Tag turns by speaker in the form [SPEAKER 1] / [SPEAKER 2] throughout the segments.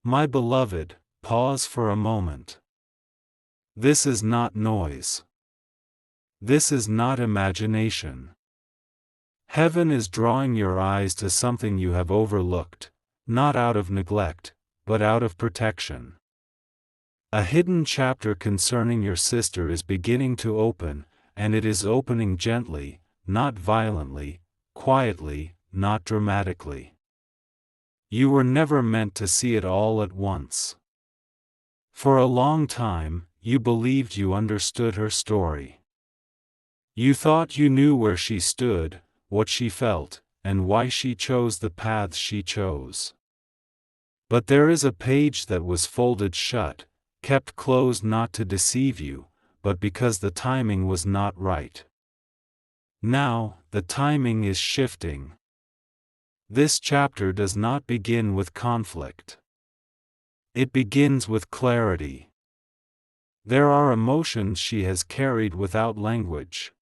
[SPEAKER 1] My beloved, pause for a moment. This is not noise. This is not imagination. Heaven is drawing your eyes to something you have overlooked, not out of neglect, but out of protection. A hidden chapter concerning your sister is beginning to open, and it is opening gently, not violently, quietly, not dramatically. You were never meant to see it all at once. For a long time, you believed you understood her story. You thought you knew where she stood, what she felt, and why she chose the paths she chose. But there is a page that was folded shut, kept closed not to deceive you, but because the timing was not right. Now, the timing is shifting. This chapter does not begin with conflict. It begins with clarity. There are emotions she has carried without language.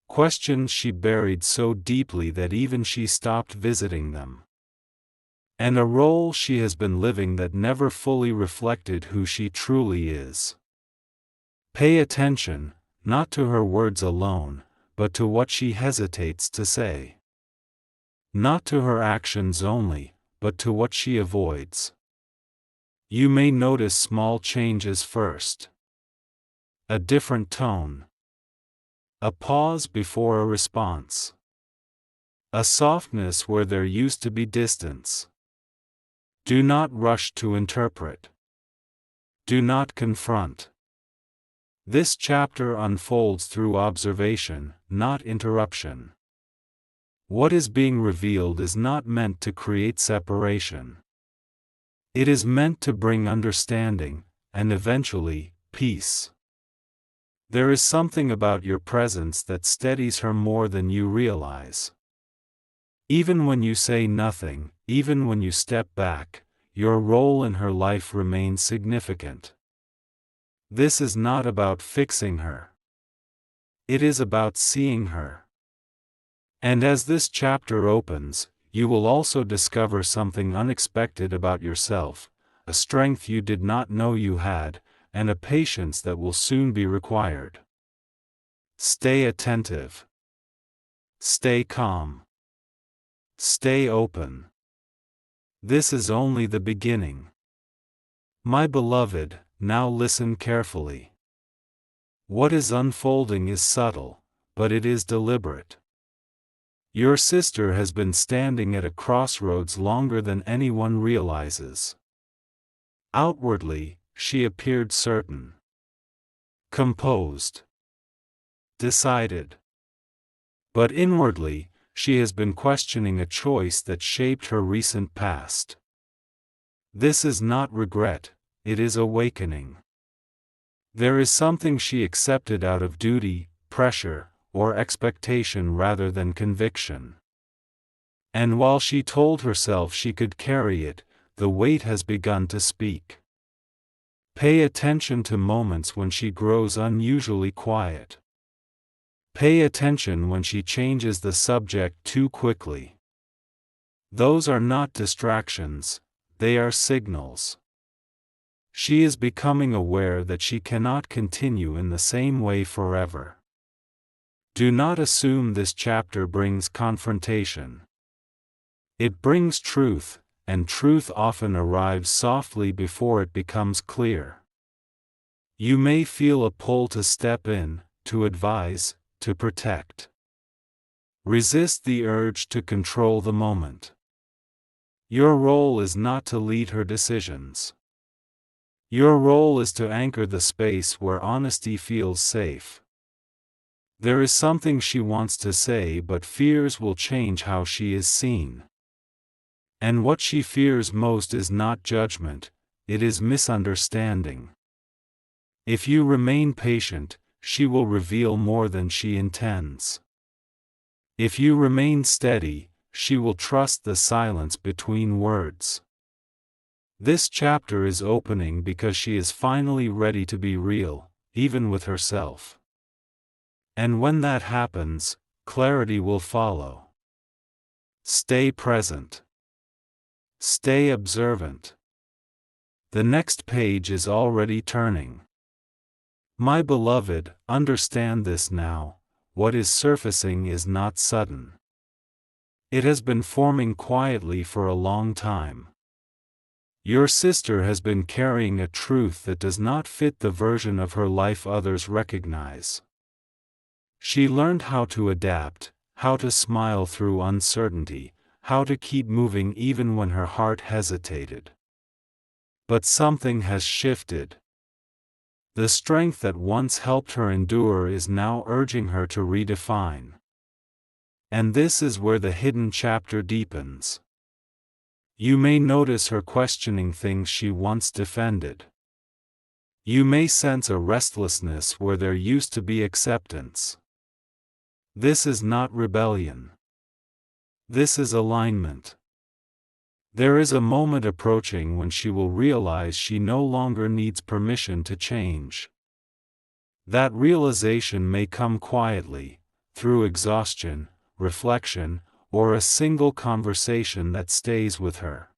[SPEAKER 1] Questions she buried so deeply that even she stopped visiting them. And a role she has been living that never fully reflected who she truly is. Pay attention, not to her words alone, but to what she hesitates to say. Not to her actions only, but to what she avoids. You may notice small changes first. A different tone. A pause before a response. A softness where there used to be distance. Do not rush to interpret. Do not confront. This chapter unfolds through observation, not interruption. What is being revealed is not meant to create separation. It is meant to bring understanding, and eventually, peace. There is something about your presence that steadies her more than you realize. Even when you say nothing, even when you step back, your role in her life remains significant. This is not about fixing her. It is about seeing her. And as this chapter opens, you will also discover something unexpected about yourself, a strength you did not know you had, and a patience that will soon be required. Stay attentive. Stay calm. Stay open. This is only the beginning. My beloved, now listen carefully. What is unfolding is subtle, but it is deliberate. Your sister has been standing at a crossroads longer than anyone realizes. Outwardly, she appeared certain, composed, decided. But inwardly, she has been questioning a choice that shaped her recent past. This is not regret, it is awakening. There is something she accepted out of duty, pressure, or expectation rather than conviction. And while she told herself she could carry it, the weight has begun to speak. Pay attention to moments when she grows unusually quiet. Pay attention when she changes the subject too quickly. Those are not distractions, they are signals. She is becoming aware that she cannot continue in the same way forever. Do not assume this chapter brings confrontation. It brings truth, and truth often arrives softly before it becomes clear. You may feel a pull to step in, to advise, to protect. Resist the urge to control the moment. Your role is not to lead her decisions. Your role is to anchor the space where honesty feels safe. There is something she wants to say but fears will change how she is seen. And what she fears most is not judgment, it is misunderstanding. If you remain patient, she will reveal more than she intends. If you remain steady, she will trust the silence between words. This chapter is opening because she is finally ready to be real, even with herself. And when that happens, clarity will follow. Stay present. Stay observant. The next page is already turning. My beloved, understand this now: what is surfacing is not sudden. It has been forming quietly for a long time. Your sister has been carrying a truth that does not fit the version of her life others recognize. She learned how to adapt, how to smile through uncertainty, how to keep moving even when her heart hesitated. But something has shifted. The strength that once helped her endure is now urging her to redefine. And this is where the hidden chapter deepens. You may notice her questioning things she once defended. You may sense a restlessness where there used to be acceptance. This is not rebellion. This is alignment. There is a moment approaching when she will realize she no longer needs permission to change. That realization may come quietly, through exhaustion, reflection, or a single conversation that stays with her.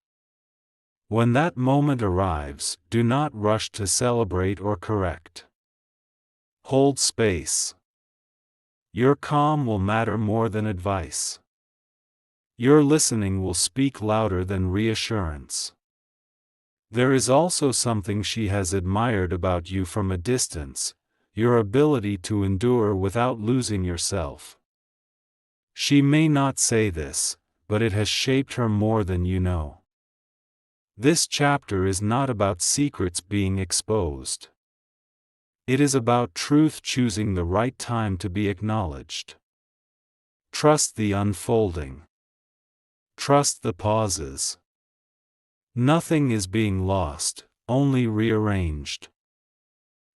[SPEAKER 1] When that moment arrives, do not rush to celebrate or correct. Hold space. Your calm will matter more than advice. Your listening will speak louder than reassurance. There is also something she has admired about you from a distance: your ability to endure without losing yourself. She may not say this, but it has shaped her more than you know. This chapter is not about secrets being exposed. It is about truth choosing the right time to be acknowledged. Trust the unfolding. Trust the pauses. Nothing is being lost, only rearranged.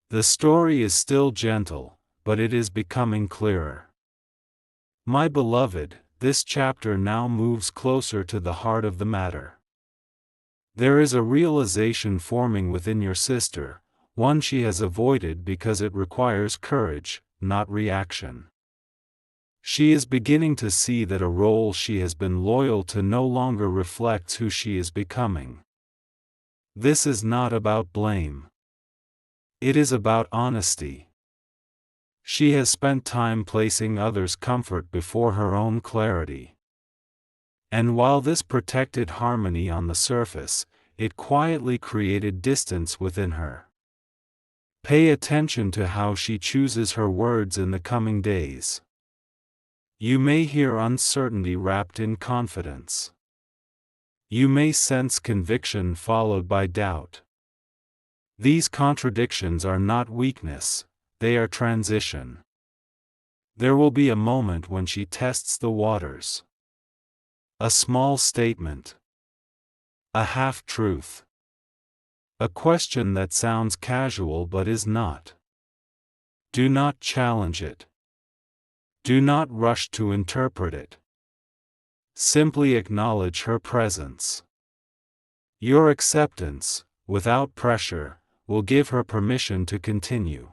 [SPEAKER 1] The story is still gentle, but it is becoming clearer. My beloved, this chapter now moves closer to the heart of the matter. There is a realization forming within your sister, one she has avoided because it requires courage, not reaction. She is beginning to see that a role she has been loyal to no longer reflects who she is becoming. This is not about blame. It is about honesty. She has spent time placing others' comfort before her own clarity. And while this protected harmony on the surface, it quietly created distance within her. Pay attention to how she chooses her words in the coming days. You may hear uncertainty wrapped in confidence. You may sense conviction followed by doubt. These contradictions are not weakness, they are transition. There will be a moment when she tests the waters. A small statement. A half-truth. A question that sounds casual but is not. Do not challenge it. Do not rush to interpret it. Simply acknowledge her presence. Your acceptance, without pressure, will give her permission to continue.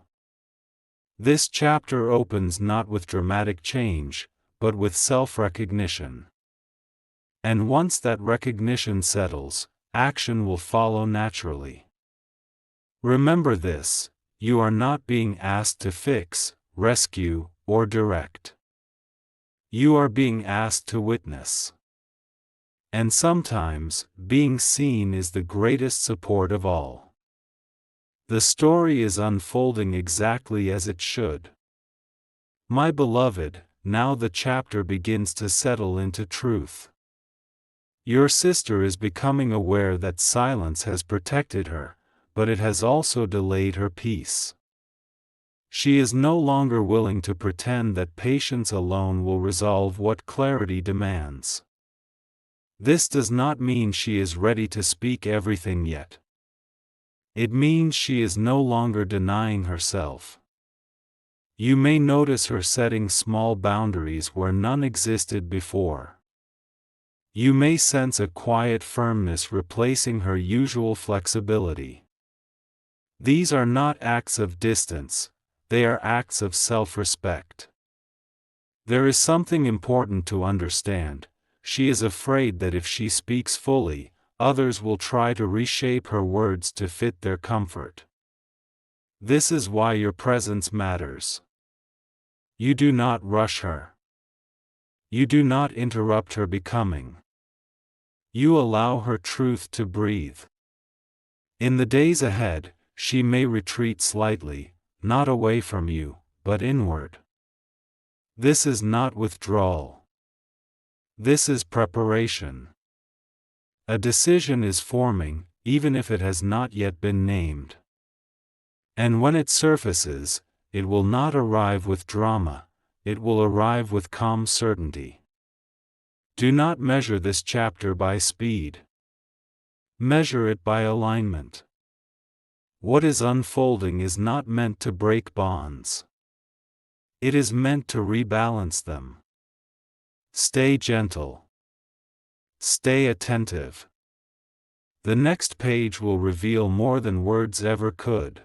[SPEAKER 1] This chapter opens not with dramatic change, but with self-recognition. And once that recognition settles, action will follow naturally. Remember this: you are not being asked to fix, rescue, or direct. You are being asked to witness. And sometimes, being seen is the greatest support of all. The story is unfolding exactly as it should. My beloved, now the chapter begins to settle into truth. Your sister is becoming aware that silence has protected her, but it has also delayed her peace. She is no longer willing to pretend that patience alone will resolve what clarity demands. This does not mean she is ready to speak everything yet. It means she is no longer denying herself. You may notice her setting small boundaries where none existed before. You may sense a quiet firmness replacing her usual flexibility. These are not acts of distance, they are acts of self-respect. There is something important to understand: she is afraid that if she speaks fully, others will try to reshape her words to fit their comfort. This is why your presence matters. You do not rush her. You do not interrupt her becoming. You allow her truth to breathe. In the days ahead, she may retreat slightly, not away from you, but inward. This is not withdrawal. This is preparation. A decision is forming, even if it has not yet been named. And when it surfaces, it will not arrive with drama, it will arrive with calm certainty. Do not measure this chapter by speed. Measure it by alignment. What is unfolding is not meant to break bonds. It is meant to rebalance them. Stay gentle. Stay attentive. The next page will reveal more than words ever could.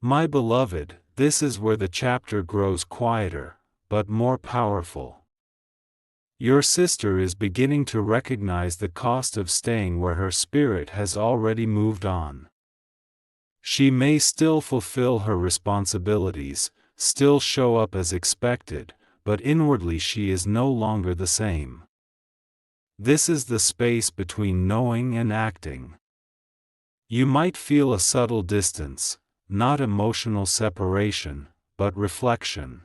[SPEAKER 1] My beloved, this is where the chapter grows quieter, but more powerful. Your sister is beginning to recognize the cost of staying where her spirit has already moved on. She may still fulfill her responsibilities, still show up as expected, but inwardly she is no longer the same. This is the space between knowing and acting. You might feel a subtle distance, not emotional separation, but reflection.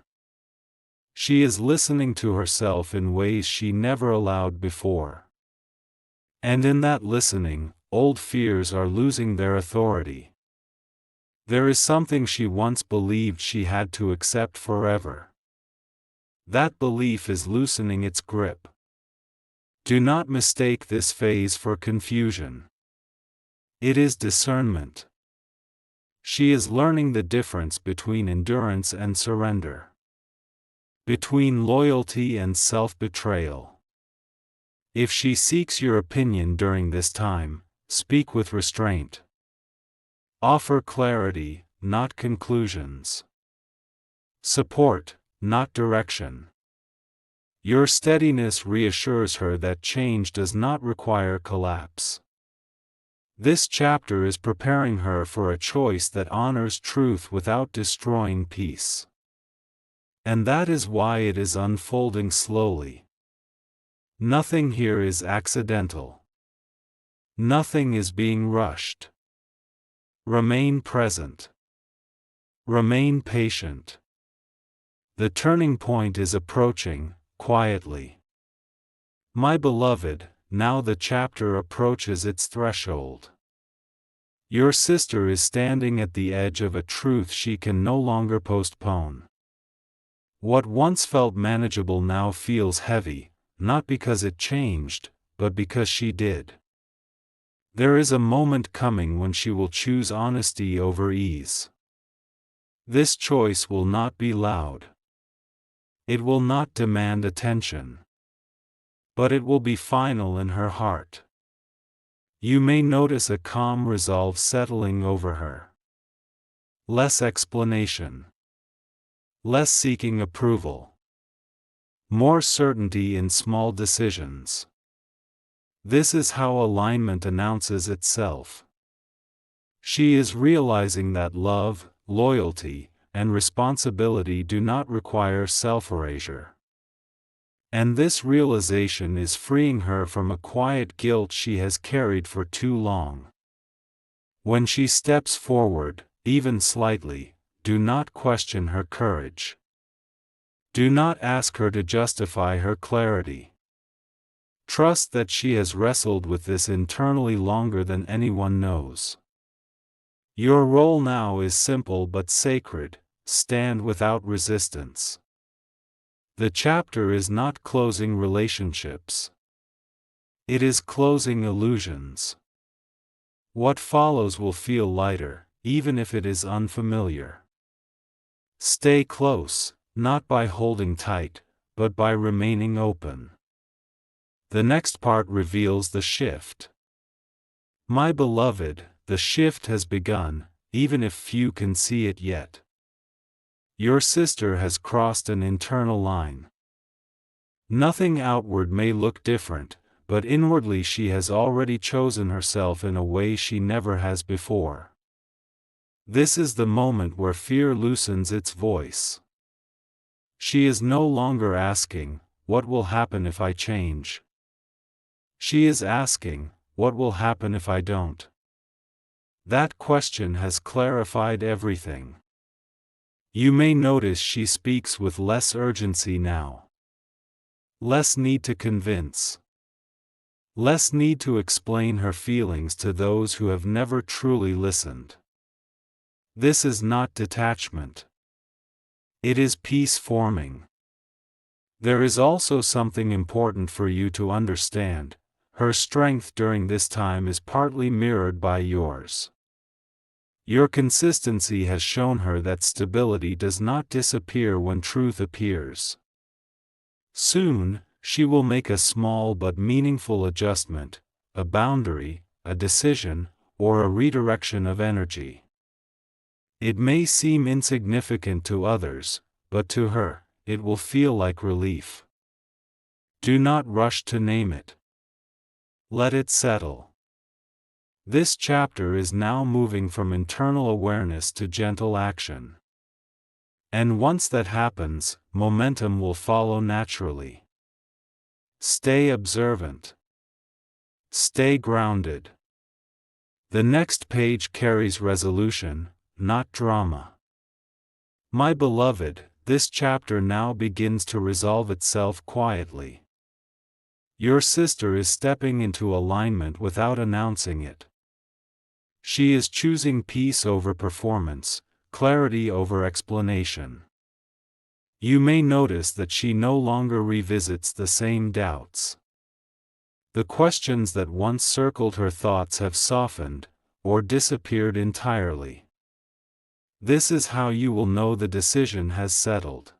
[SPEAKER 1] She is listening to herself in ways she never allowed before. And in that listening, old fears are losing their authority. There is something she once believed she had to accept forever. That belief is loosening its grip. Do not mistake this phase for confusion. It is discernment. She is learning the difference between endurance and surrender. Between loyalty and self-betrayal. If she seeks your opinion during this time, speak with restraint. Offer clarity, not conclusions. Support, not direction. Your steadiness reassures her that change does not require collapse. This chapter is preparing her for a choice that honors truth without destroying peace. And that is why it is unfolding slowly. Nothing here is accidental. Nothing is being rushed. Remain present. Remain patient. The turning point is approaching, quietly. My beloved, now the chapter approaches its threshold. Your sister is standing at the edge of a truth she can no longer postpone. What once felt manageable now feels heavy, not because it changed, but because she did. There is a moment coming when she will choose honesty over ease. This choice will not be loud. It will not demand attention. But it will be final in her heart. You may notice a calm resolve settling over her. Less explanation. Less seeking approval. More certainty in small decisions. This is how alignment announces itself. She is realizing that love, loyalty, and responsibility do not require self-erasure. And this realization is freeing her from a quiet guilt she has carried for too long. When she steps forward, even slightly, do not question her courage. Do not ask her to justify her clarity. Trust that she has wrestled with this internally longer than anyone knows. Your role now is simple but sacred: stand without resistance. The chapter is not closing relationships. It is closing illusions. What follows will feel lighter, even if it is unfamiliar. Stay close, not by holding tight, but by remaining open. The next part reveals the shift. My beloved, the shift has begun, even if few can see it yet. Your sister has crossed an internal line. Nothing outward may look different, but inwardly she has already chosen herself in a way she never has before. This is the moment where fear loosens its voice. She is no longer asking, "What will happen if I change?" She is asking, "What will happen if I don't?" That question has clarified everything. You may notice she speaks with less urgency now. Less need to convince. Less need to explain her feelings to those who have never truly listened. This is not detachment. It is peace forming. There is also something important for you to understand. Her strength during this time is partly mirrored by yours. Your consistency has shown her that stability does not disappear when truth appears. Soon, she will make a small but meaningful adjustment, a boundary, a decision, or a redirection of energy. It may seem insignificant to others, but to her, it will feel like relief. Do not rush to name it. Let it settle. This chapter is now moving from internal awareness to gentle action. And once that happens, momentum will follow naturally. Stay observant. Stay grounded. The next page carries resolution, not drama. My beloved, this chapter now begins to resolve itself quietly. Your sister is stepping into alignment without announcing it. She is choosing peace over performance, clarity over explanation. You may notice that she no longer revisits the same doubts. The questions that once circled her thoughts have softened, or disappeared entirely. This is how you will know the decision has settled.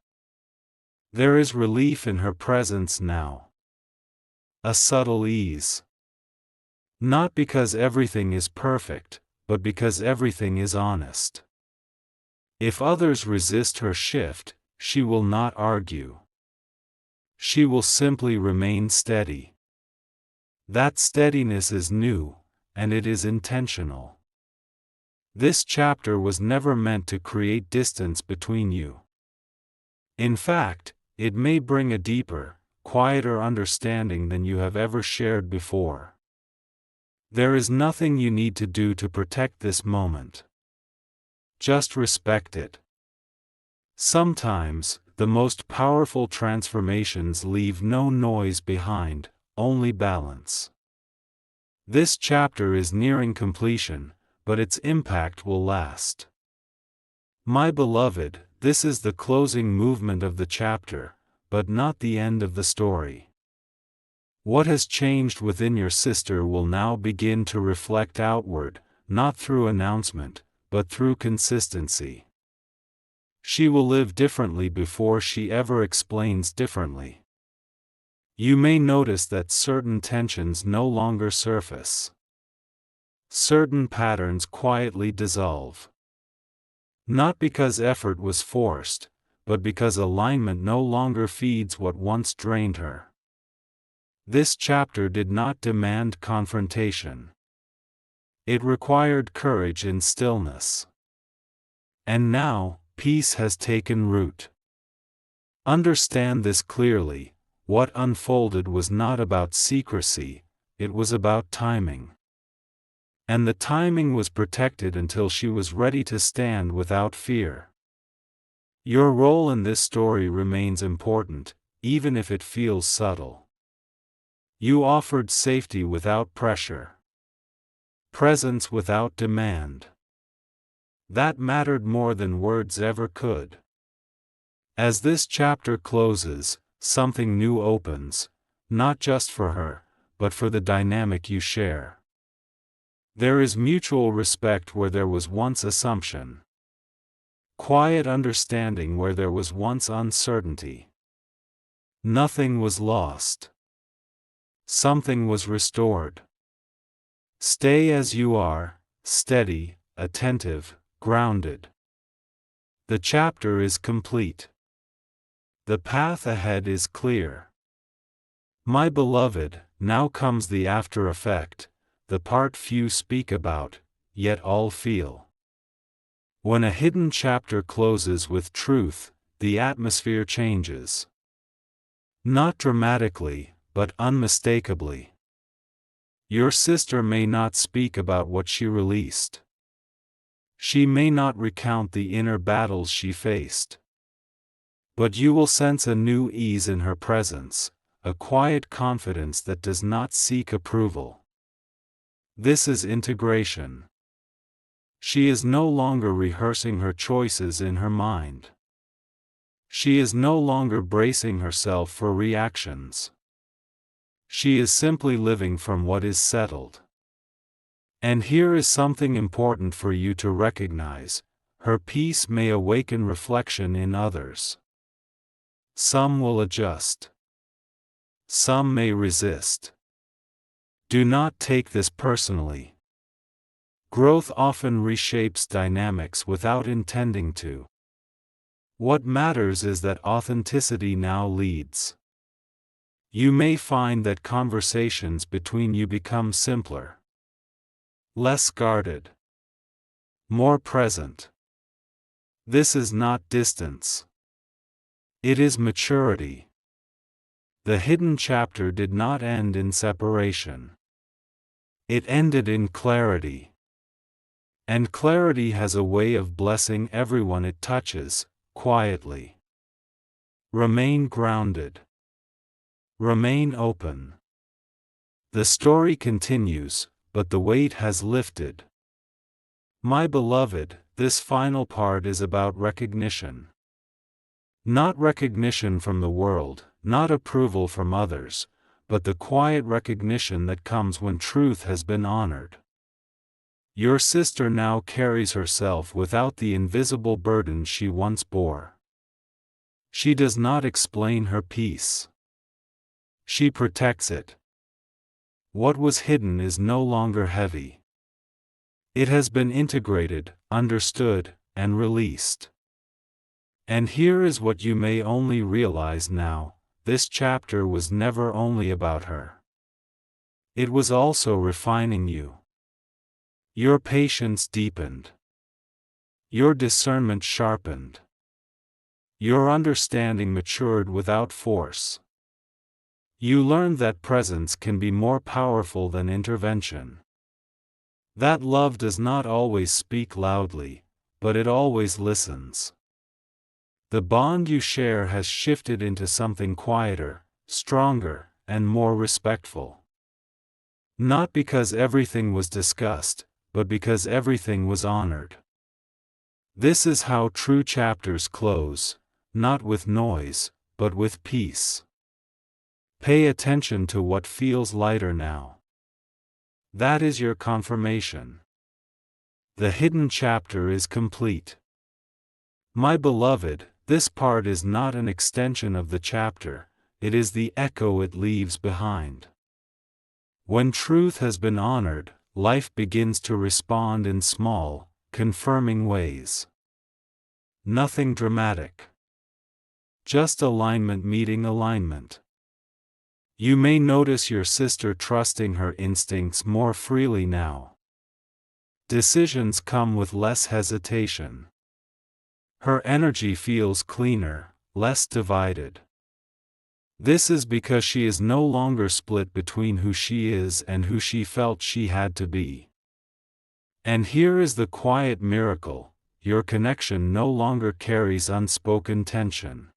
[SPEAKER 1] There is relief in her presence now. A subtle ease. Not because everything is perfect, but because everything is honest. If others resist her shift, she will not argue. She will simply remain steady. That steadiness is new, and it is intentional. This chapter was never meant to create distance between you. In fact, it may bring a deeper, quieter understanding than you have ever shared before. There is nothing you need to do to protect this moment. Just respect it. Sometimes, the most powerful transformations leave no noise behind, only balance. This chapter is nearing completion, but its impact will last. My beloved, this is the closing movement of the chapter, but not the end of the story. What has changed within your sister will now begin to reflect outward, not through announcement, but through consistency. She will live differently before she ever explains differently. You may notice that certain tensions no longer surface. Certain patterns quietly dissolve. Not because effort was forced, but because alignment no longer feeds what once drained her. This chapter did not demand confrontation. It required courage and stillness. And now, peace has taken root. Understand this clearly: what unfolded was not about secrecy, it was about timing. And the timing was protected until she was ready to stand without fear. Your role in this story remains important, even if it feels subtle. You offered safety without pressure. Presence without demand. That mattered more than words ever could. As this chapter closes, something new opens, not just for her, but for the dynamic you share. There is mutual respect where there was once assumption. Quiet understanding where there was once uncertainty. Nothing was lost. Something was restored. Stay as you are, steady, attentive, grounded. The chapter is complete. The path ahead is clear. My beloved, now comes the after effect, the part few speak about, yet all feel. When a hidden chapter closes with truth, the atmosphere changes. Not dramatically, but unmistakably. Your sister may not speak about what she released. She may not recount the inner battles she faced. But you will sense a new ease in her presence, a quiet confidence that does not seek approval. This is integration. She is no longer rehearsing her choices in her mind. She is no longer bracing herself for reactions. She is simply living from what is settled. And here is something important for you to recognize: her peace may awaken reflection in others. Some will adjust. Some may resist. Do not take this personally. Growth often reshapes dynamics without intending to. What matters is that authenticity now leads. You may find that conversations between you become simpler, less guarded, more present. This is not distance. It is maturity. The hidden chapter did not end in separation. It ended in clarity. And clarity has a way of blessing everyone it touches, quietly. Remain grounded. Remain open. The story continues, but the weight has lifted. My beloved, this final part is about recognition. Not recognition from the world, not approval from others, but the quiet recognition that comes when truth has been honored. Your sister now carries herself without the invisible burden she once bore. She does not explain her peace. She protects it. What was hidden is no longer heavy. It has been integrated, understood, and released. And here is what you may only realize now: this chapter was never only about her. It was also refining you. Your patience deepened. Your discernment sharpened. Your understanding matured without force. You learned that presence can be more powerful than intervention. That love does not always speak loudly, but it always listens. The bond you share has shifted into something quieter, stronger, and more respectful. Not because everything was discussed, but because everything was honored. This is how true chapters close, not with noise, but with peace. Pay attention to what feels lighter now. That is your confirmation. The hidden chapter is complete. My beloved, this part is not an extension of the chapter, it is the echo it leaves behind. When truth has been honored, life begins to respond in small, confirming ways. Nothing dramatic. Just alignment meeting alignment. You may notice your sister trusting her instincts more freely now. Decisions come with less hesitation. Her energy feels cleaner, less divided. This is because she is no longer split between who she is and who she felt she had to be. And here is the quiet miracle: your connection no longer carries unspoken tension.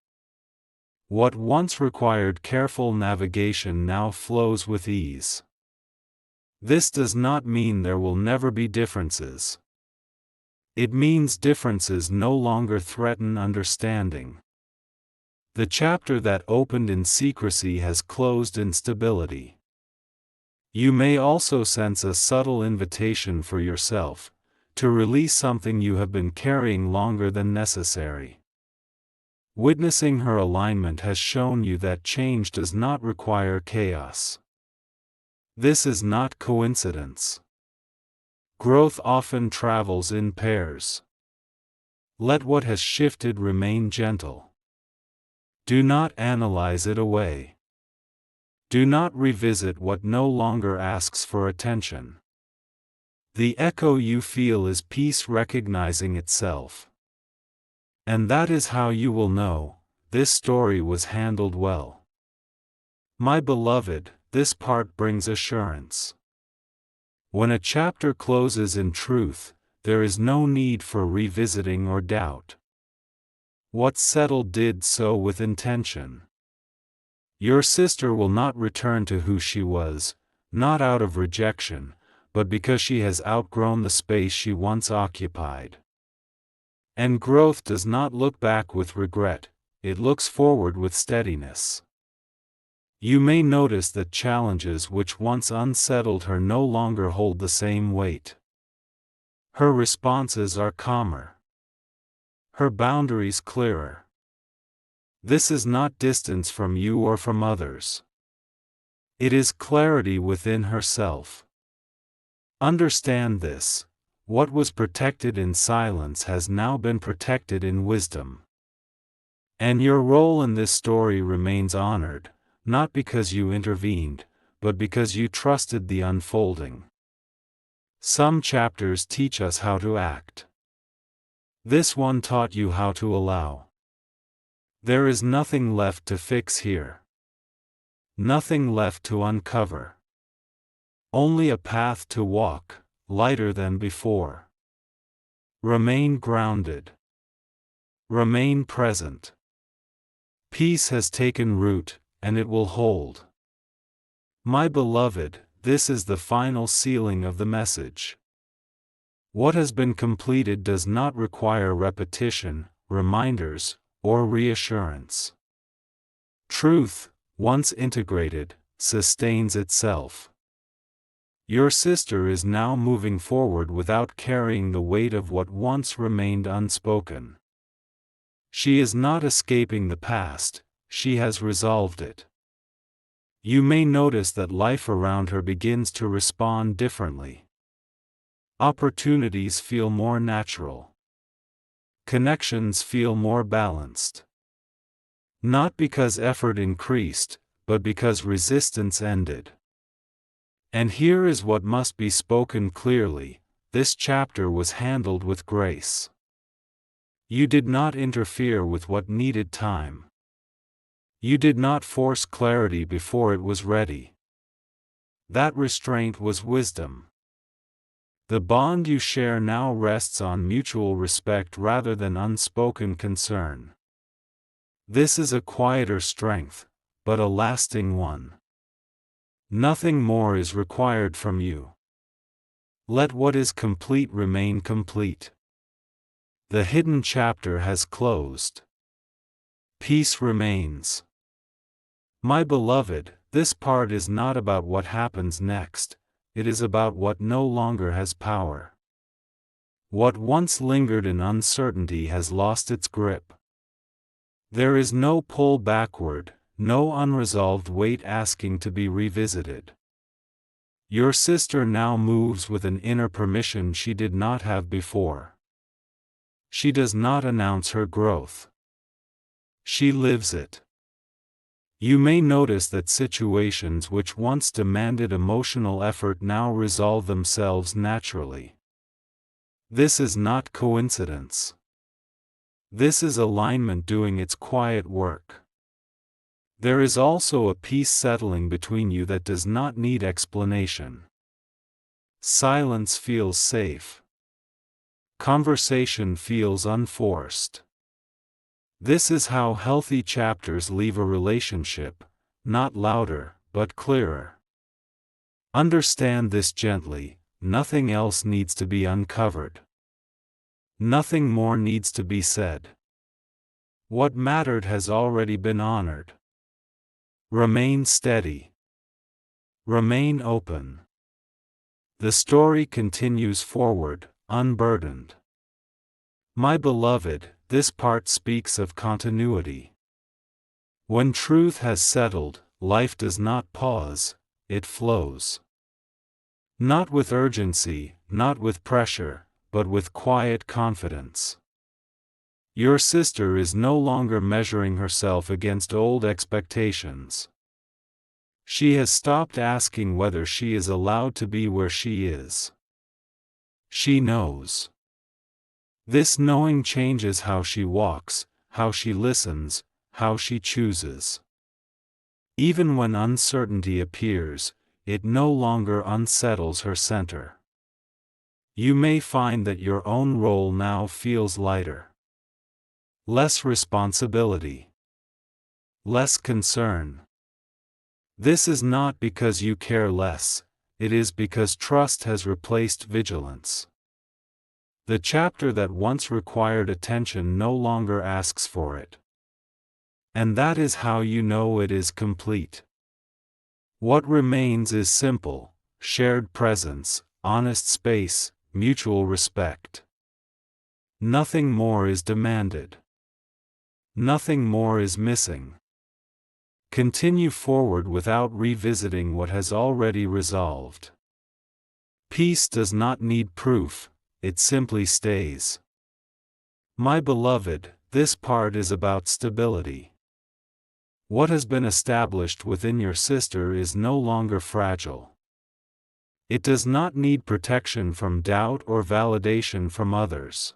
[SPEAKER 1] What once required careful navigation now flows with ease. This does not mean there will never be differences. It means differences no longer threaten understanding. The chapter that opened in secrecy has closed in stability. You may also sense a subtle invitation for yourself to release something you have been carrying longer than necessary. Witnessing her alignment has shown you that change does not require chaos. This is not coincidence. Growth often travels in pairs. Let what has shifted remain gentle. Do not analyze it away. Do not revisit what no longer asks for attention. The echo you feel is peace recognizing itself. And that is how you will know this story was handled well. My beloved, this part brings assurance. When a chapter closes in truth, there is no need for revisiting or doubt. What settled did so with intention. Your sister will not return to who she was, not out of rejection, but because she has outgrown the space she once occupied. And growth does not look back with regret, it looks forward with steadiness. You may notice that challenges which once unsettled her no longer hold the same weight. Her responses are calmer. Her boundaries clearer. This is not distance from you or from others. It is clarity within herself. Understand this: what was protected in silence has now been protected in wisdom. And your role in this story remains honored, not because you intervened, but because you trusted the unfolding. Some chapters teach us how to act. This one taught you how to allow. There is nothing left to fix here. Nothing left to uncover. Only a path to walk, lighter than before. Remain grounded. Remain present. Peace has taken root, and it will hold. My beloved, this is the final sealing of the message. What has been completed does not require repetition, reminders, or reassurance. Truth, once integrated, sustains itself. Your sister is now moving forward without carrying the weight of what once remained unspoken. She is not escaping the past, she has resolved it. You may notice that life around her begins to respond differently. Opportunities feel more natural. Connections feel more balanced. Not because effort increased, but because resistance ended. And here is what must be spoken clearly: this chapter was handled with grace. You did not interfere with what needed time. You did not force clarity before it was ready. That restraint was wisdom. The bond you share now rests on mutual respect rather than unspoken concern. This is a quieter strength, but a lasting one. Nothing more is required from you. Let what is complete remain complete. The hidden chapter has closed. Peace remains. My beloved, this part is not about what happens next, it is about what no longer has power. What once lingered in uncertainty has lost its grip. There is no pull backward, no unresolved weight asking to be revisited. Your sister now moves with an inner permission she did not have before. She does not announce her growth. She lives it. You may notice that situations which once demanded emotional effort now resolve themselves naturally. This is not coincidence. This is alignment doing its quiet work. There is also a peace settling between you that does not need explanation. Silence feels safe. Conversation feels unforced. This is how healthy chapters leave a relationship, not louder, but clearer. Understand this gently: nothing else needs to be uncovered. Nothing more needs to be said. What mattered has already been honored. Remain steady. Remain open. The story continues forward, unburdened. My beloved, this part speaks of continuity. When truth has settled, life does not pause, it flows. Not with urgency, not with pressure, but with quiet confidence. Your sister is no longer measuring herself against old expectations. She has stopped asking whether she is allowed to be where she is. She knows. This knowing changes how she walks, how she listens, how she chooses. Even when uncertainty appears, it no longer unsettles her center. You may find that your own role now feels lighter. Less responsibility. Less concern. This is not because you care less, it is because trust has replaced vigilance. The chapter that once required attention no longer asks for it. And that is how you know it is complete. What remains is simple: shared presence, honest space, mutual respect. Nothing more is demanded. Nothing more is missing. Continue forward without revisiting what has already resolved. Peace does not need proof, it simply stays. My beloved, this part is about stability. What has been established within your sister is no longer fragile. It does not need protection from doubt or validation from others.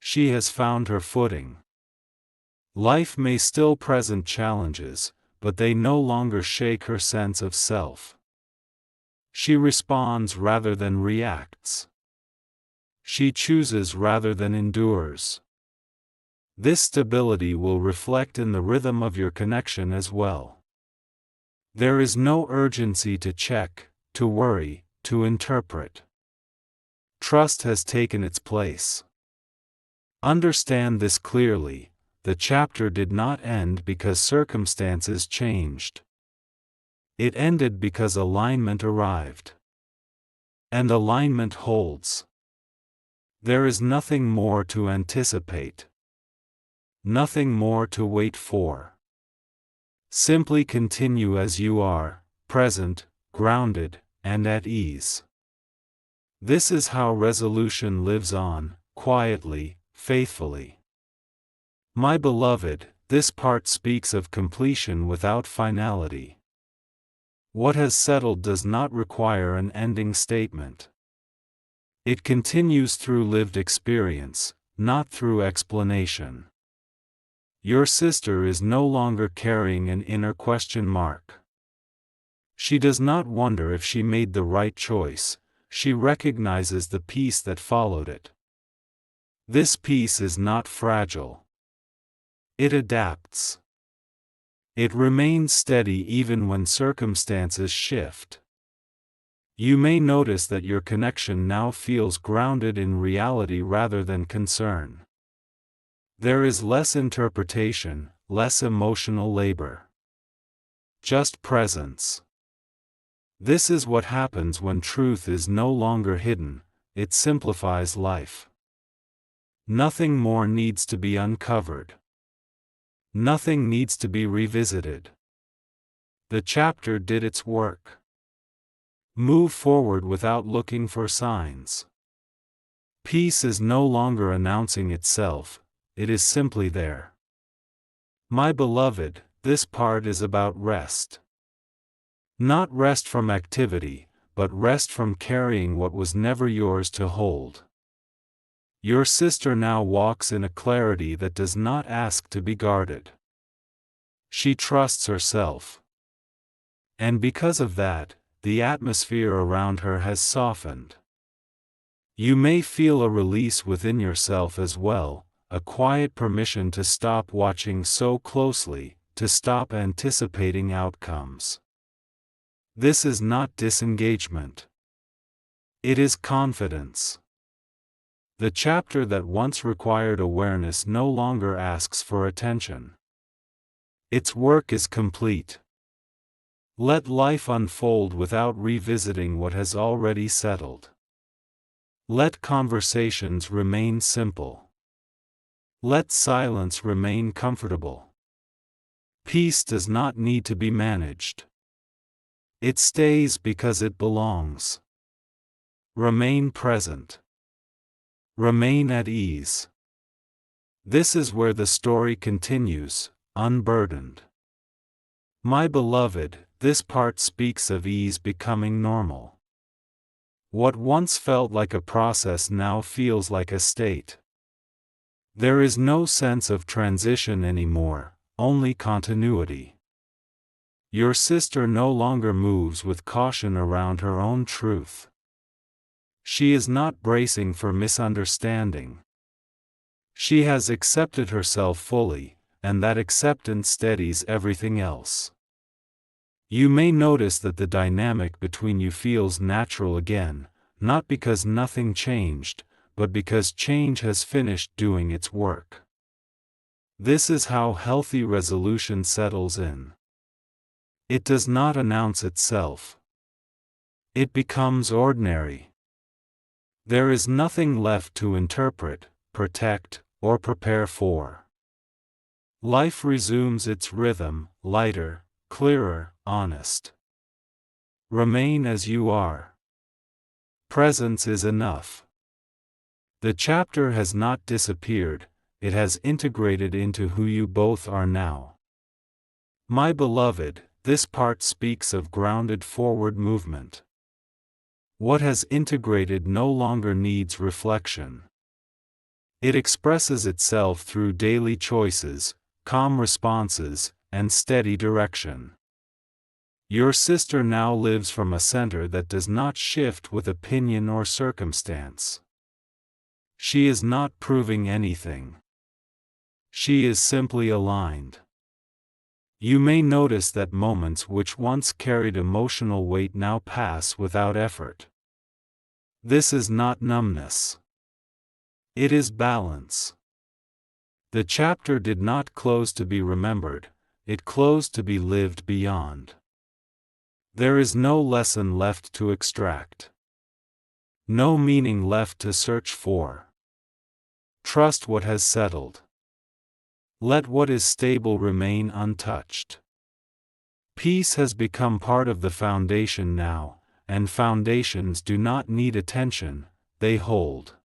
[SPEAKER 1] She has found her footing. Life may still present challenges, but they no longer shake her sense of self. She responds rather than reacts. She chooses rather than endures. This stability will reflect in the rhythm of your connection as well. There is no urgency to check, to worry, to interpret. Trust has taken its place. Understand this clearly: the chapter did not end because circumstances changed. It ended because alignment arrived. And alignment holds. There is nothing more to anticipate. Nothing more to wait for. Simply continue as you are, present, grounded, and at ease. This is how resolution lives on, quietly, faithfully. My beloved, this part speaks of completion without finality. What has settled does not require an ending statement. It continues through lived experience, not through explanation. Your sister is no longer carrying an inner question mark. She does not wonder if she made the right choice, she recognizes the peace that followed it. This peace is not fragile. It adapts. It remains steady even when circumstances shift. You may notice that your connection now feels grounded in reality rather than concern. There is less interpretation, less emotional labor. Just presence. This is what happens when truth is no longer hidden, it simplifies life. Nothing more needs to be uncovered. Nothing needs to be revisited. The chapter did its work. Move forward without looking for signs. Peace is no longer announcing itself, it is simply there. My beloved, this part is about rest. Not rest from activity, but rest from carrying what was never yours to hold. Your sister now walks in a clarity that does not ask to be guarded. She trusts herself. And because of that, the atmosphere around her has softened. You may feel a release within yourself as well, a quiet permission to stop watching so closely, to stop anticipating outcomes. This is not disengagement. It is confidence. The chapter that once required awareness no longer asks for attention. Its work is complete. Let life unfold without revisiting what has already settled. Let conversations remain simple. Let silence remain comfortable. Peace does not need to be managed. It stays because it belongs. Remain present. Remain at ease. This is where the story continues, unburdened. My beloved, this part speaks of ease becoming normal. What once felt like a process now feels like a state. There is no sense of transition anymore, only continuity. Your sister no longer moves with caution around her own truth. She is not bracing for misunderstanding. She has accepted herself fully, and that acceptance steadies everything else. You may notice that the dynamic between you feels natural again, not because nothing changed, but because change has finished doing its work. This is how healthy resolution settles in. It does not announce itself. It becomes ordinary. There is nothing left to interpret, protect, or prepare for. Life resumes its rhythm, lighter, clearer, honest. Remain as you are. Presence is enough. The chapter has not disappeared, it has integrated into who you both are now. My beloved, this part speaks of grounded forward movement. What has integrated no longer needs reflection. It expresses itself through daily choices, calm responses, and steady direction. Your sister now lives from a center that does not shift with opinion or circumstance. She is not proving anything. She is simply aligned. You may notice that moments which once carried emotional weight now pass without effort. This is not numbness. It is balance. The chapter did not close to be remembered, it closed to be lived beyond. There is no lesson left to extract. No meaning left to search for. Trust what has settled. Let what is stable remain untouched. Peace has become part of the foundation now, and foundations do not need attention, they hold.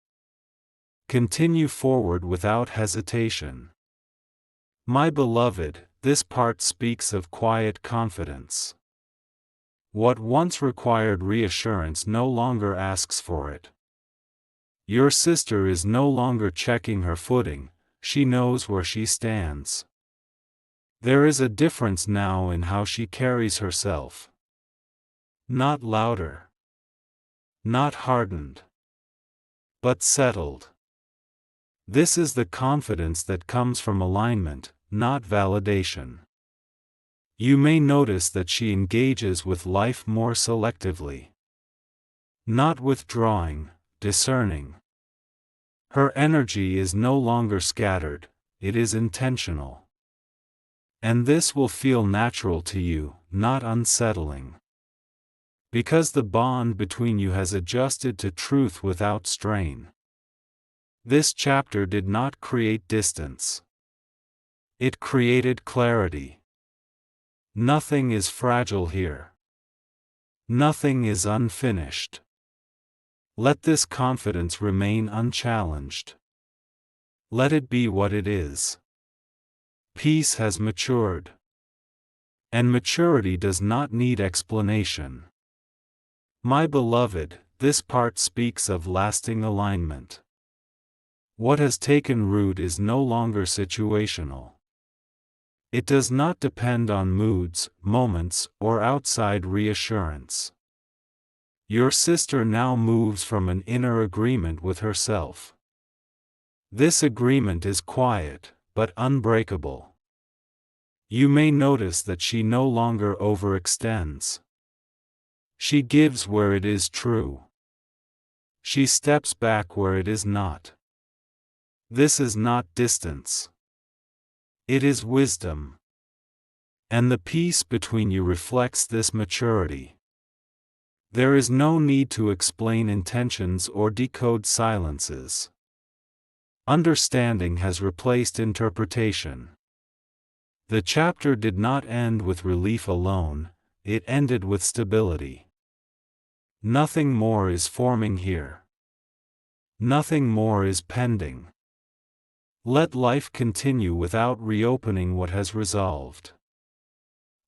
[SPEAKER 1] Continue forward without hesitation. My beloved, this part speaks of quiet confidence. What once required reassurance no longer asks for it. Your sister is no longer checking her footing, she knows where she stands. There is a difference now in how she carries herself. Not louder. Not hardened. But settled. This is the confidence that comes from alignment, not validation. You may notice that she engages with life more selectively. Not withdrawing, discerning. Her energy is no longer scattered, it is intentional. And this will feel natural to you, not unsettling. Because the bond between you has adjusted to truth without strain. This chapter did not create distance. It created clarity. Nothing is fragile here. Nothing is unfinished. Let this confidence remain unchallenged. Let it be what it is. Peace has matured. And maturity does not need explanation. My beloved, this part speaks of lasting alignment. What has taken root is no longer situational. It does not depend on moods, moments, or outside reassurance. Your sister now moves from an inner agreement with herself. This agreement is quiet, but unbreakable. You may notice that she no longer overextends. She gives where it is true. She steps back where it is not. This is not distance. It is wisdom. And the peace between you reflects this maturity. There is no need to explain intentions or decode silences. Understanding has replaced interpretation. The chapter did not end with relief alone, it ended with stability. Nothing more is forming here. Nothing more is pending. Let life continue without reopening what has resolved.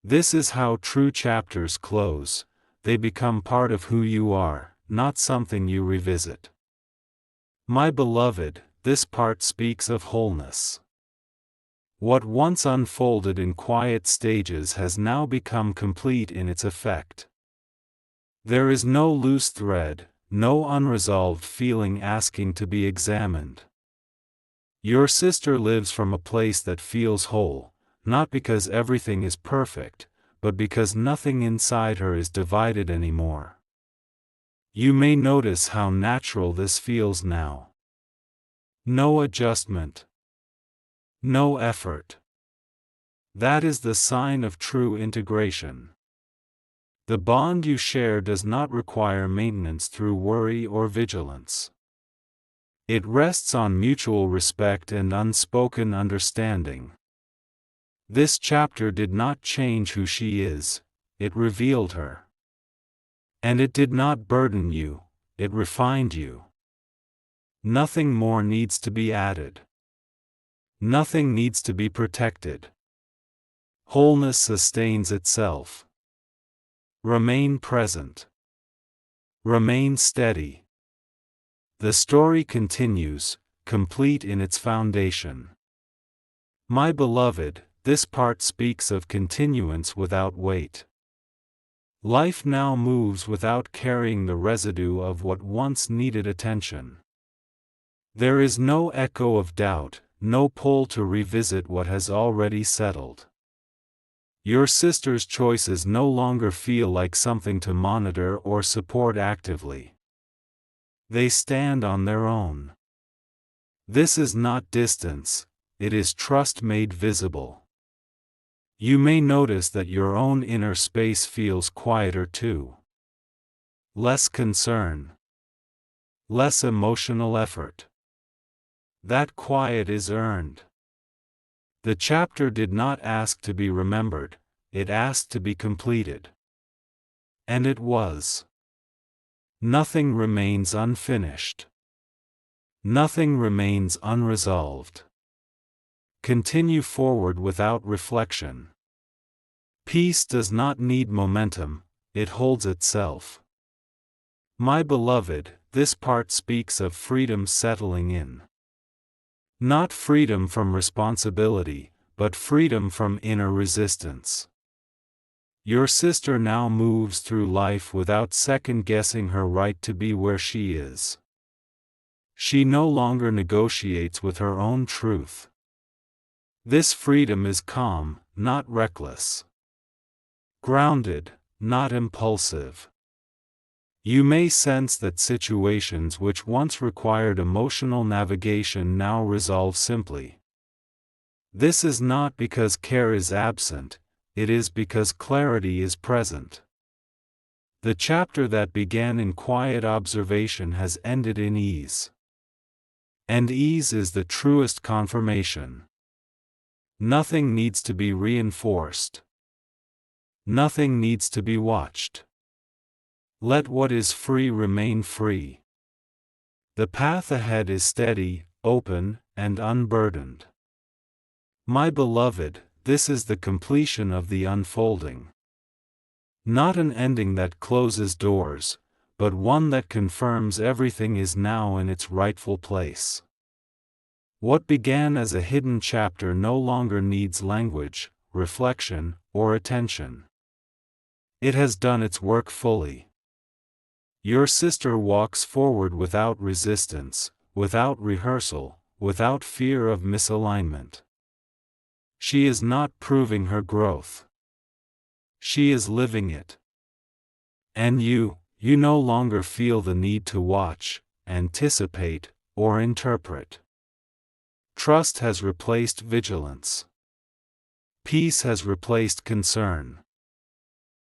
[SPEAKER 1] This is how true chapters close. They become part of who you are, not something you revisit. My beloved, this part speaks of wholeness. What once unfolded in quiet stages has now become complete in its effect. There is no loose thread, no unresolved feeling asking to be examined. Your sister lives from a place that feels whole, not because everything is perfect, but because nothing inside her is divided anymore. You may notice how natural this feels now. No adjustment. No effort. That is the sign of true integration. The bond you share does not require maintenance through worry or vigilance. It rests on mutual respect and unspoken understanding. This chapter did not change who she is, it revealed her. And it did not burden you, it refined you. Nothing more needs to be added. Nothing needs to be protected. Wholeness sustains itself. Remain present. Remain steady. The story continues, complete in its foundation. My beloved, this part speaks of continuance without weight. Life now moves without carrying the residue of what once needed attention. There is no echo of doubt, no pull to revisit what has already settled. Your sister's choices no longer feel like something to monitor or support actively. They stand on their own. This is not distance, it is trust made visible. You may notice that your own inner space feels quieter too. Less concern. Less emotional effort. That quiet is earned. The chapter did not ask to be remembered, it asked to be completed. And it was. Nothing remains unfinished. Nothing remains unresolved. Continue forward without reflection. Peace does not need momentum, it holds itself. My beloved, this part speaks of freedom settling in. Not freedom from responsibility, but freedom from inner resistance. Your sister now moves through life without second-guessing her right to be where she is. She no longer negotiates with her own truth. This freedom is calm, not reckless. Grounded, not impulsive. You may sense that situations which once required emotional navigation now resolve simply. This is not because care is absent, it is because clarity is present. The chapter that began in quiet observation has ended in ease. And ease is the truest confirmation. Nothing needs to be reinforced. Nothing needs to be watched. Let what is free remain free. The path ahead is steady, open, and unburdened. My beloved, this is the completion of the unfolding. Not an ending that closes doors, but one that confirms everything is now in its rightful place. What began as a hidden chapter no longer needs language, reflection, or attention. It has done its work fully. Your sister walks forward without resistance, without rehearsal, without fear of misalignment. She is not proving her growth. She is living it. And you no longer feel the need to watch, anticipate, or interpret. Trust has replaced vigilance. Peace has replaced concern.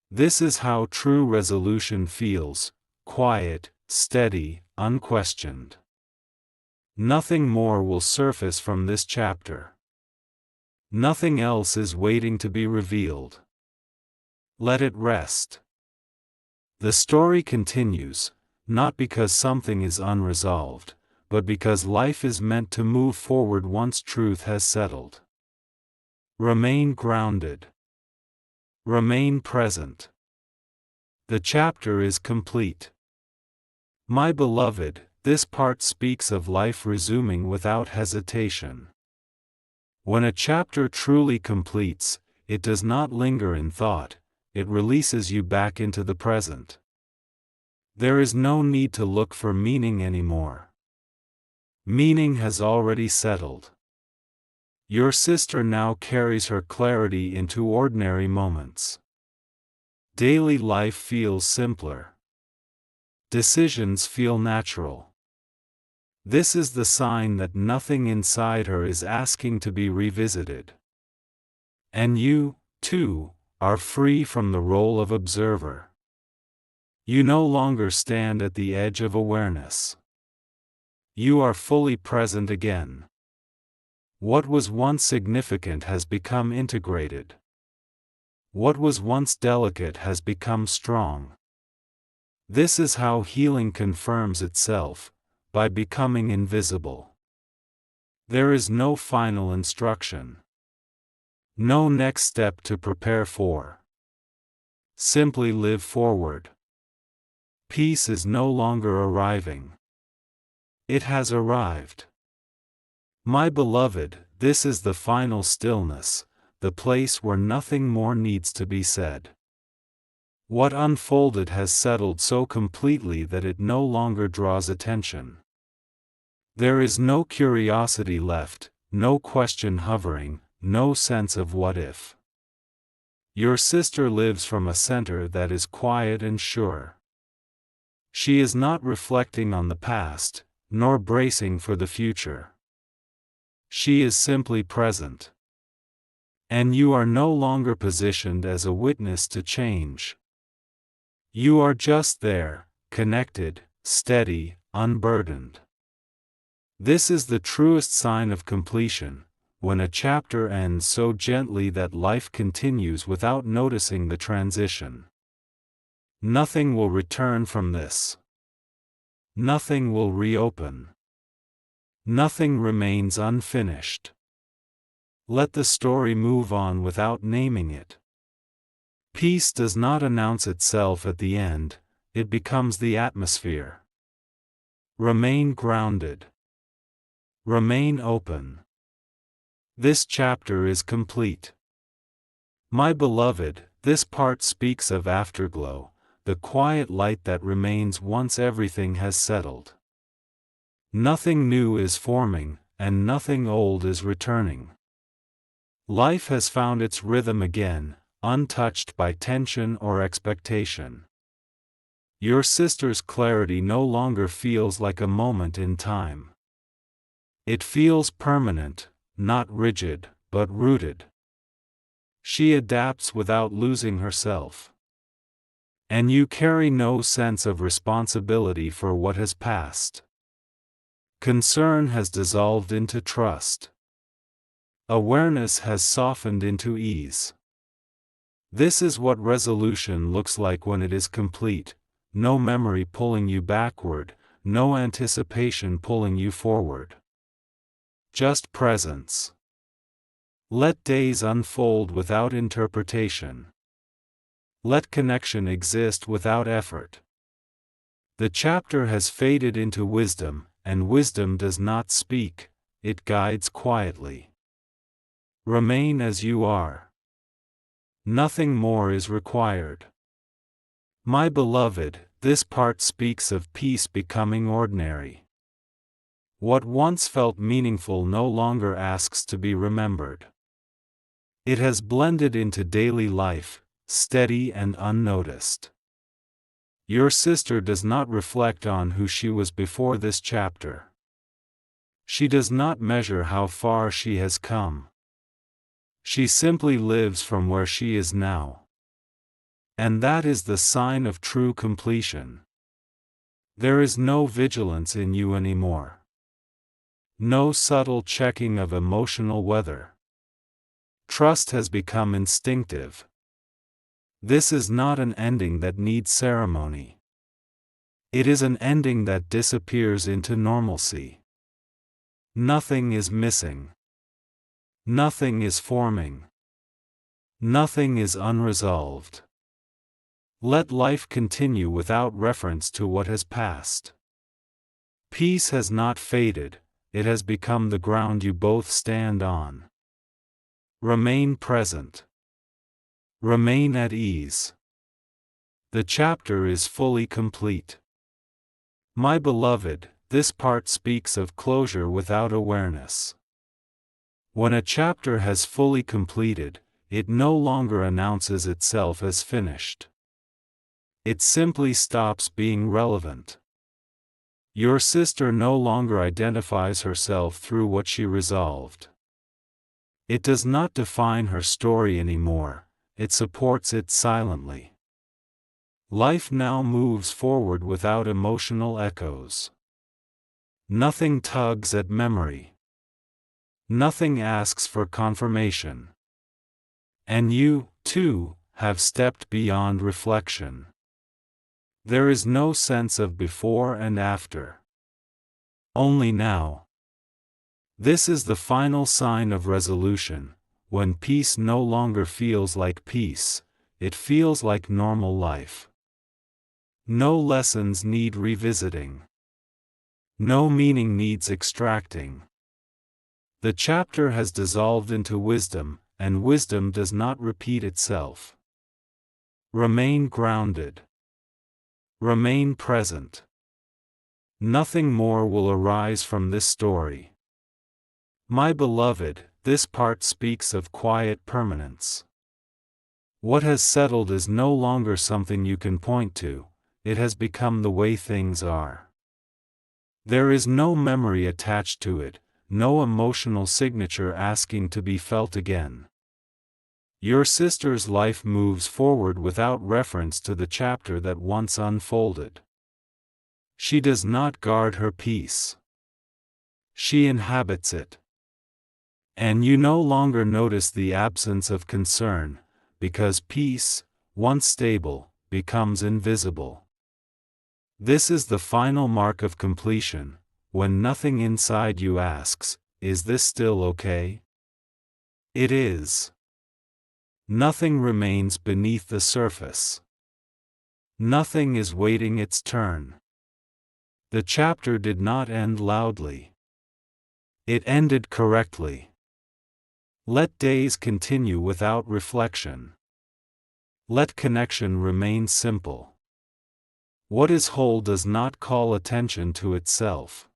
[SPEAKER 1] This is how true resolution feels, quiet, steady, unquestioned. Nothing more will surface from this chapter. Nothing else is waiting to be revealed. Let it rest. The story continues, not because something is unresolved, but because life is meant to move forward once truth has settled. Remain grounded. Remain present. The chapter is complete. My beloved, this part speaks of life resuming without hesitation. When a chapter truly completes, it does not linger in thought, it releases you back into the present. There is no need to look for meaning anymore. Meaning has already settled. Your sister now carries her clarity into ordinary moments. Daily life feels simpler. Decisions feel natural. This is the sign that nothing inside her is asking to be revisited. And you, too, are free from the role of observer. You no longer stand at the edge of awareness. You are fully present again. What was once significant has become integrated. What was once delicate has become strong. This is how healing confirms itself, by becoming invisible. There is no final instruction. No next step to prepare for. Simply live forward. Peace is no longer arriving. It has arrived. My beloved, this is the final stillness, the place where nothing more needs to be said. What unfolded has settled so completely that it no longer draws attention. There is no curiosity left, no question hovering, no sense of what if. Your sister lives from a center that is quiet and sure. She is not reflecting on the past, nor bracing for the future. She is simply present. And you are no longer positioned as a witness to change. You are just there, connected, steady, unburdened. This is the truest sign of completion, when a chapter ends so gently that life continues without noticing the transition. Nothing will return from this. Nothing will reopen. Nothing remains unfinished. Let the story move on without naming it. Peace does not announce itself at the end, it becomes the atmosphere. Remain grounded. Remain open. This chapter is complete. My beloved, this part speaks of afterglow, the quiet light that remains once everything has settled. Nothing new is forming, and nothing old is returning. Life has found its rhythm again, untouched by tension or expectation. Your sister's clarity no longer feels like a moment in time. It feels permanent, not rigid, but rooted. She adapts without losing herself. And you carry no sense of responsibility for what has passed. Concern has dissolved into trust. Awareness has softened into ease. This is what resolution looks like when it is complete, no memory pulling you backward, no anticipation pulling you forward. Just presence. Let days unfold without interpretation. Let connection exist without effort. The chapter has faded into wisdom, and wisdom does not speak, it guides quietly. Remain as you are. Nothing more is required. My beloved, this part speaks of peace becoming ordinary. What once felt meaningful no longer asks to be remembered. It has blended into daily life, steady and unnoticed. Your sister does not reflect on who she was before this chapter. She does not measure how far she has come. She simply lives from where she is now. And that is the sign of true completion. There is no vigilance in you anymore. No subtle checking of emotional weather. Trust has become instinctive. This is not an ending that needs ceremony. It is an ending that disappears into normalcy. Nothing is missing. Nothing is forming. Nothing is unresolved. Let life continue without reference to what has passed. Peace has not faded, it has become the ground you both stand on. Remain present. Remain at ease. The chapter is fully complete. My beloved, this part speaks of closure without awareness. When a chapter has fully completed, it no longer announces itself as finished. It simply stops being relevant. Your sister no longer identifies herself through what she resolved. It does not define her story anymore, it supports it silently. Life now moves forward without emotional echoes. Nothing tugs at memory. Nothing asks for confirmation. And you, too, have stepped beyond reflection. There is no sense of before and after. Only now. This is the final sign of resolution, when peace no longer feels like peace, it feels like normal life. No lessons need revisiting. No meaning needs extracting. The chapter has dissolved into wisdom, and wisdom does not repeat itself. Remain grounded. Remain present. Nothing more will arise from this story. My beloved, this part speaks of quiet permanence. What has settled is no longer something you can point to, it has become the way things are. There is no memory attached to it, no emotional signature asking to be felt again. Your sister's life moves forward without reference to the chapter that once unfolded. She does not guard her peace. She inhabits it. And you no longer notice the absence of concern, because peace, once stable, becomes invisible. This is the final mark of completion, when nothing inside you asks, "Is this still okay?" It is. Nothing remains beneath the surface. Nothing is waiting its turn. The chapter did not end loudly. It ended correctly. Let days continue without reflection. Let connection remain simple. What is whole does not call attention to itself.